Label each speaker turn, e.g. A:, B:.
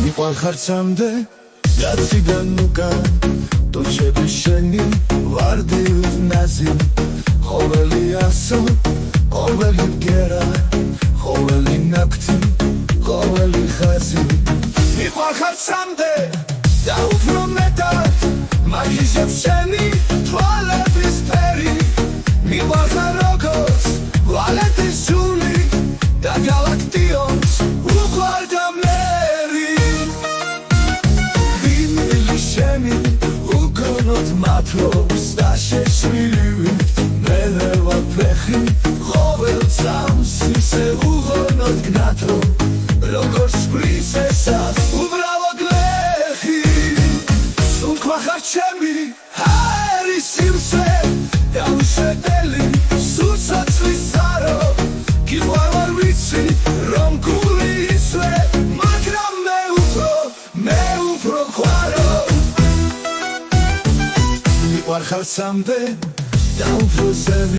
A: მიყვარხარცამდე დაციდან უკან ტუჩები შენი ვარდი უზნაზი ყოველი ასო ყოველი გერა ყოველი ნაქტი ყოველი ხაზი მიყვარხარცამდე და უფრო მეტად მაგიჟებს შენი თვალების ფერი მიყვარხარ როგორც ვალეთის ჯული და გალაქტიონს უყვარდა მერი ვინმილი შენი უკონოდ მათლობს და შეშვილივით მერე ვაფეხი ყოველ წამს ისე უღონოდ გნათო როგორც პრინცესას უბრალოდ ლეხი სუნთქვახარ ჩემი ჰაერი სიმსე და უშეტელი სულსაცლის სარო გიყვარვარ ვიცი რომ გული ისვე მაგრამ მე უფრო ყვარო მიყვარხარ სამდე და უფრო